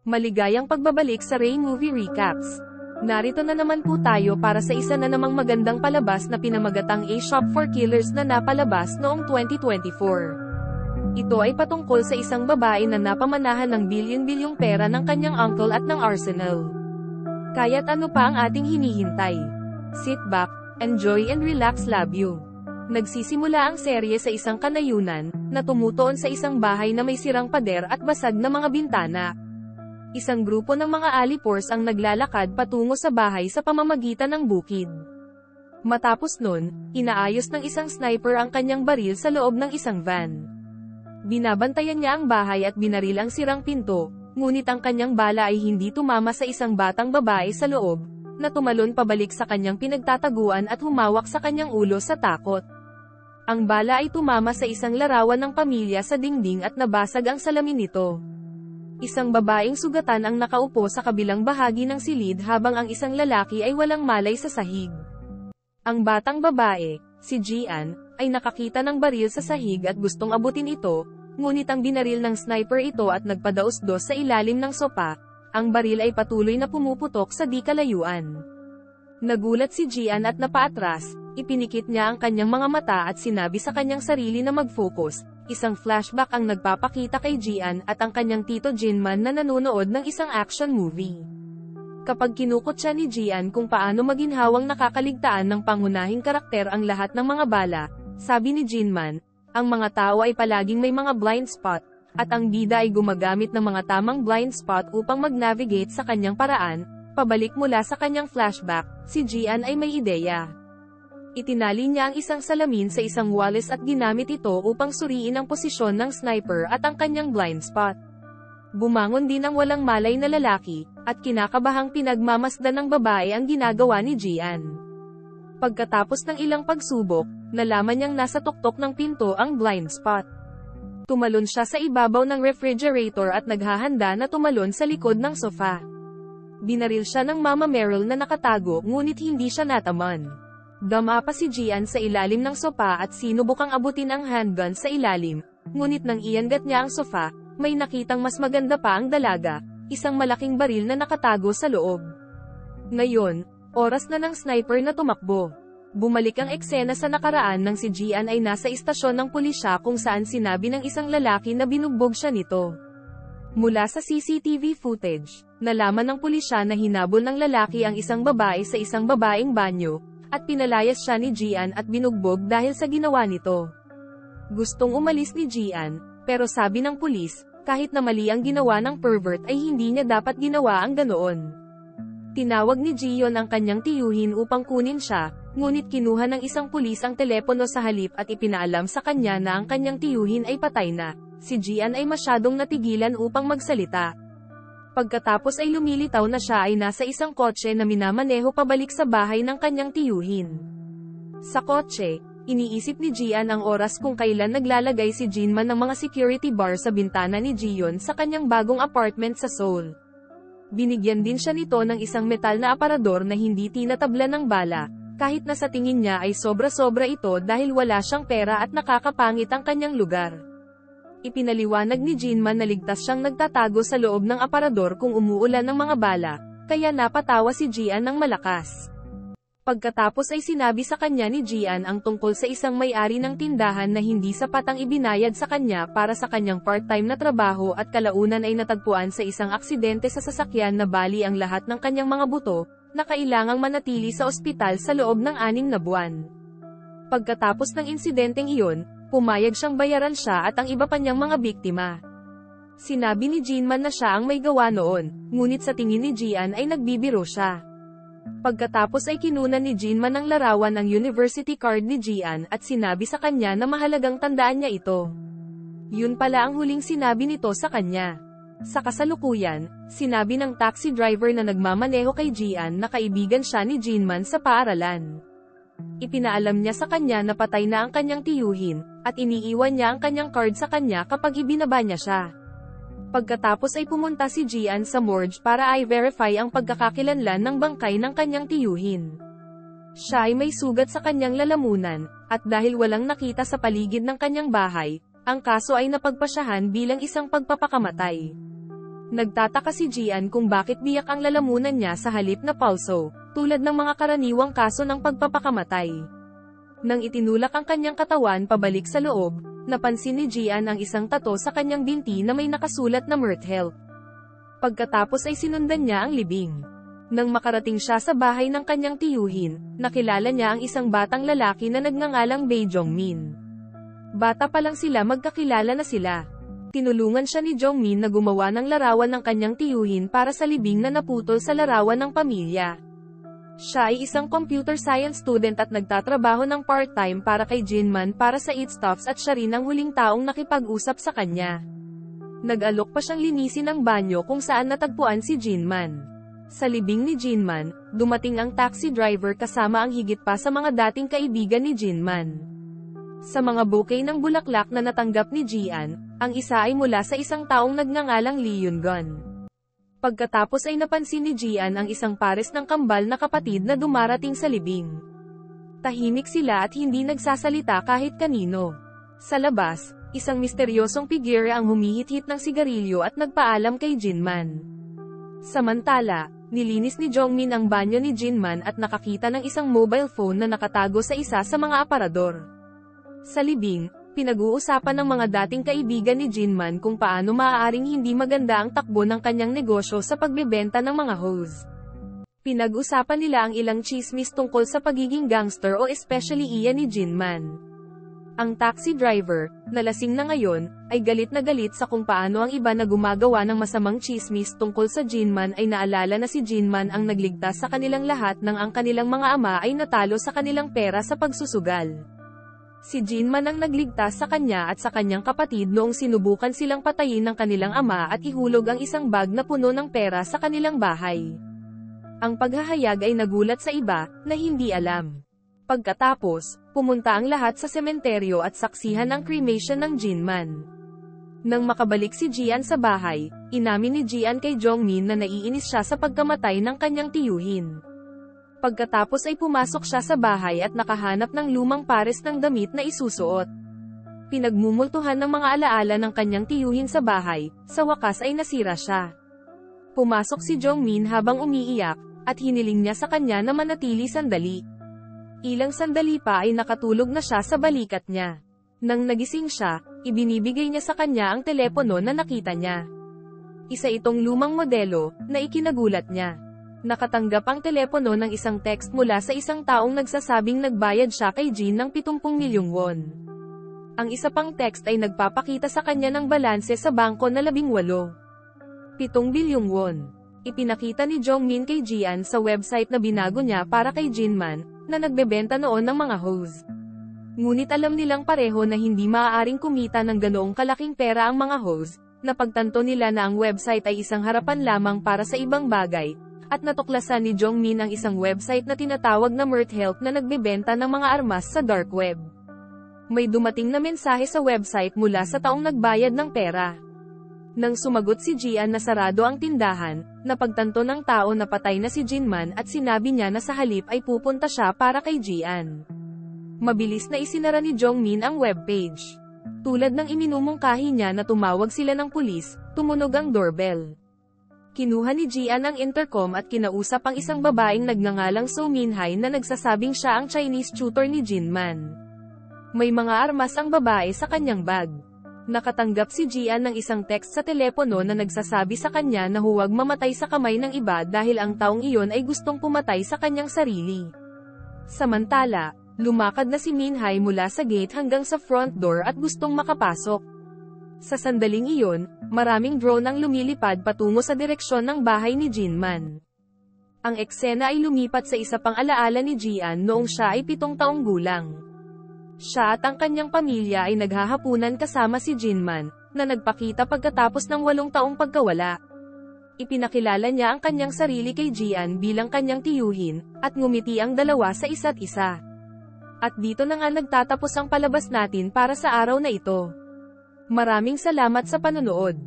Maligayang pagbabalik sa Ray Movie Recaps. Narito na naman po tayo para sa isa na namang magandang palabas na pinamagatang A Shop for Killers na napalabas noong 2024. Ito ay patungkol sa isang babae na napamanahan ng bilyon-bilyong pera ng kanyang uncle at ng arsenal. Kaya't ano pa ang ating hinihintay? Sit back, enjoy and relax, love you. Nagsisimula ang serye sa isang kanayunan, na tumutuon sa isang bahay na may sirang pader at basag na mga bintana. Isang grupo ng mga alipors ang naglalakad patungo sa bahay sa pamamagitan ng bukid. Matapos nun, inaayos ng isang sniper ang kanyang baril sa loob ng isang van. Binabantayan niya ang bahay at binaril ang sirang pinto, ngunit ang kanyang bala ay hindi tumama sa isang batang babae sa loob, na tumalon pabalik sa kanyang pinagtataguan at humawak sa kanyang ulo sa takot. Ang bala ay tumama sa isang larawan ng pamilya sa dingding at nabasag ang salamin nito. Isang babaeng sugatan ang nakaupo sa kabilang bahagi ng silid habang ang isang lalaki ay walang malay sa sahig. Ang batang babae, si Gian, ay nakakita ng baril sa sahig at gustong abutin ito, ngunit ang binaril ng sniper ito at nagpadaos-dos sa ilalim ng sopa. Ang baril ay patuloy na pumuputok sa di kalayuan. Nagulat si Gian at napaatras, ipinikit niya ang kanyang mga mata at sinabi sa kanyang sarili na mag-focus. Isang flashback ang nagpapakita kay Gian at ang kanyang tito Jinman na nanonood ng isang action movie. Kapag kinukot siya ni Gian kung paano maginhawang nakakaligtaan ng pangunahing karakter ang lahat ng mga bala, sabi ni Jinman, ang mga tao ay palaging may mga blind spot, at ang bida ay gumagamit ng mga tamang blind spot upang mag-navigate sa kanyang paraan. Pabalik mula sa kanyang flashback, si Gian ay may ideya. Itinali niya ang isang salamin sa isang wallet at ginamit ito upang suriin ang posisyon ng sniper at ang kanyang blind spot. Bumangon din ang walang malay na lalaki, at kinakabahang pinagmamasdan ng babae ang ginagawa ni Gian. Pagkatapos ng ilang pagsubok, nalaman niyang nasa tuktok ng pinto ang blind spot. Tumalon siya sa ibabaw ng refrigerator at naghahanda na tumalon sa likod ng sofa. Binaril siya ng Mama Meryl na nakatago ngunit hindi siya nataman. Dama pa si Gian sa ilalim ng sopa at sinubukang abutin ang handgun sa ilalim, ngunit nang iangat niya ang sofa, may nakitang mas maganda pa ang dalaga, isang malaking baril na nakatago sa loob. Ngayon, oras na ng sniper na tumakbo. Bumalik ang eksena sa nakaraan nang si Gian ay nasa istasyon ng pulisya kung saan sinabi ng isang lalaki na binugbog siya nito. Mula sa CCTV footage, nalaman ng pulisya na hinabol ng lalaki ang isang babae sa isang babaeng banyo, at pinalayas siya ni Gian at binugbog dahil sa ginawa nito. Gustong umalis ni Gian, pero sabi ng pulis, kahit na mali ang ginawa ng pervert ay hindi niya dapat ginawa ang ganoon. Tinawag ni Gion ang kanyang tiyuhin upang kunin siya, ngunit kinuha ng isang pulis ang telepono sa halip at ipinaalam sa kanya na ang kanyang tiyuhin ay patay na. Si Gian ay masyadong natigilan upang magsalita. Pagkatapos ay lumilitaw na siya ay nasa isang kotse na minamaneho pabalik sa bahay ng kanyang tiyuhin. Sa kotse, iniisip ni Gian ang oras kung kailan naglalagay si Jinman ng mga security bar sa bintana ni Gion sa kanyang bagong apartment sa Seoul. Binigyan din siya nito ng isang metal na aparador na hindi tinatabla ng bala, kahit na sa tingin niya ay sobra-sobra ito dahil wala siyang pera at nakakapangit ang kanyang lugar. Ipinaliwanag ni Jinman na ligtas siyang nagtatago sa loob ng aparador kung umuulan ng mga bala, kaya napatawa si Gian ng malakas. Pagkatapos ay sinabi sa kanya ni Gian ang tungkol sa isang may-ari ng tindahan na hindi sapat ang ibinayad sa kanya para sa kanyang part-time na trabaho at kalaunan ay natagpuan sa isang aksidente sa sasakyan na bali ang lahat ng kanyang mga buto, na kailangang manatili sa ospital sa loob ng 6 na buwan. Pagkatapos ng insidenteng iyon, pumayag siyang bayaran siya at ang iba pa niyang mga biktima. Sinabi ni Jinman na siya ang may gawa noon, ngunit sa tingin ni Gian ay nagbibiro siya. Pagkatapos ay kinunan ni Jinman ng larawan ang university card ni Gian at sinabi sa kanya na mahalagang tandaan niya ito. Yun pala ang huling sinabi nito sa kanya. Sa kasalukuyan, sinabi ng taxi driver na nagmamaneho kay Gian na kaibigan siya ni Jinman sa paaralan. Ipinaalam niya sa kanya na patay na ang kanyang tiyuhin, at iniiwan niya ang kanyang card sa kanya kapag ibinaba niya siya. Pagkatapos ay pumunta si Gian sa morgue para i-verify ang pagkakakilanlan ng bangkay ng kanyang tiyuhin. Siya ay may sugat sa kanyang lalamunan, at dahil walang nakita sa paligid ng kanyang bahay, ang kaso ay napagpasyahan bilang isang pagpapakamatay. Nagtataka si Gian kung bakit biyak ang lalamunan niya sa halip na pulso, tulad ng mga karaniwang kaso ng pagpapakamatay. Nang itinulak ang kanyang katawan pabalik sa loob, napansin ni Gian ang isang tato sa kanyang binti na may nakasulat na Mirth. Pagkatapos ay sinundan niya ang libing. Nang makarating siya sa bahay ng kanyang tiyuhin, nakilala niya ang isang batang lalaki na nagngangalang Bae Jongmin. Bata pa lang sila magkakilala na sila. Tinulungan siya ni Jongmin na gumawa ng larawan ng kanyang tiyuhin para sa libing na naputol sa larawan ng pamilya. Siya ay isang computer science student at nagtatrabaho ng part-time para kay Jinman para sa eatstuffs at siya rin ang huling taong nakipag-usap sa kanya. Nag-alok pa siyang linisin ang banyo kung saan natagpuan si Jinman. Sa libing ni Jinman, dumating ang taxi driver kasama ang higit pa sa mga dating kaibigan ni Jinman. Sa mga bouquet ng bulaklak na natanggap ni Gian, ang isa ay mula sa isang taong nagngangalang Lee Yun-gon. Pagkatapos ay napansin ni Gian ang isang pares ng kambal na kapatid na dumarating sa libing. Tahimik sila at hindi nagsasalita kahit kanino. Sa labas, isang misteryosong figure ang humihit-hit ng sigarilyo at nagpaalam kay Jinman. Samantala, nilinis ni Jongmin ang banyo ni Jinman at nakakita ng isang mobile phone na nakatago sa isa sa mga aparador. Sa libing, pinag-uusapan ng mga dating kaibigan ni Jinman kung paano maaaring hindi maganda ang takbo ng kanyang negosyo sa pagbebenta ng mga hose. Pinag-usapan nila ang ilang chismis tungkol sa pagiging gangster o especially iyan ni Jinman. Ang taxi driver, na lasing na ngayon, ay galit na galit sa kung paano ang iba na gumagawa ng masamang chismis tungkol sa Jinman ay naalala na si Jinman ang nagligtas sa kanilang lahat nang ang kanilang mga ama ay natalo sa kanilang pera sa pagsusugal. Si Jinman ang nagligtas sa kanya at sa kanyang kapatid noong sinubukan silang patayin ng kanilang ama at ihulog ang isang bag na puno ng pera sa kanilang bahay. Ang paghahayag ay nagulat sa iba, na hindi alam. Pagkatapos, pumunta ang lahat sa sementeryo at saksihan ang cremation ng Jinman. Nang makabalik si Gian sa bahay, inamin ni Gian kay Jongmin na naiinis siya sa pagkamatay ng kanyang tiyuhin. Pagkatapos ay pumasok siya sa bahay at nakahanap ng lumang pares ng damit na isusuot. Pinagmumultuhan ng mga alaala ng kanyang tiyuhin sa bahay, sa wakas ay nasira siya. Pumasok si Jongmin habang umiiyak, at hiniling niya sa kanya na manatili sandali. Ilang sandali pa ay nakatulog na siya sa balikat niya. Nang nagising siya, ibinibigay niya sa kanya ang telepono na nakita niya. Isa itong lumang modelo, na ikinagulat niya. Nakatanggap ang telepono ng isang text mula sa isang taong nagsasabing nagbayad siya kay Jin ng 70 milyong won. Ang isa pang text ay nagpapakita sa kanya ng balanse sa bangko na 18. 7 bilyong won. Ipinakita ni Jongmin kay Gian sa website na binago niya para kay Jinman, na nagbebenta noon ng mga hose. Ngunit alam nilang pareho na hindi maaaring kumita ng ganoong kalaking pera ang mga hose, napagtanto nila na ang website ay isang harapan lamang para sa ibang bagay, at natuklasan ni Jongmin ang isang website na tinatawag na Mirth na nagbebenta ng mga armas sa dark web. May dumating na mensahe sa website mula sa taong nagbayad ng pera. Nang sumagot si Gian na sarado ang tindahan, napagtanto ng tao na patay na si Jinman at sinabi niya na sa halip ay pupunta siya para kay Gian. Mabilis na isinara ni Jongmin ang webpage. Tulad ng iminumungkahi niya na tumawag sila ng pulis, tumunog ang doorbell. Kinuha ni Gian ang intercom at kinausap ang isang babaeng nagngangalang So Minhai na nagsasabing siya ang Chinese tutor ni Jinman. May mga armas ang babae sa kanyang bag. Nakatanggap si Gian ng isang text sa telepono na nagsasabi sa kanya na huwag mamatay sa kamay ng iba dahil ang taong iyon ay gustong pumatay sa kanyang sarili. Samantala, lumakad na si Minhai mula sa gate hanggang sa front door at gustong makapasok. Sa sandaling iyon, maraming drone ang lumilipad patungo sa direksyon ng bahay ni Jinman. Ang eksena ay lumipat sa isa pang alaala ni Gian noong siya ay 7 taong gulang. Siya at ang kanyang pamilya ay naghahapunan kasama si Jinman, na nagpakita pagkatapos ng 8 taong pagkawala. Ipinakilala niya ang kanyang sarili kay Gian bilang kanyang tiyuhin, at ngumiti ang dalawa sa isa't isa. At dito na nga nagtatapos ang palabas natin para sa araw na ito. Maraming salamat sa panonood.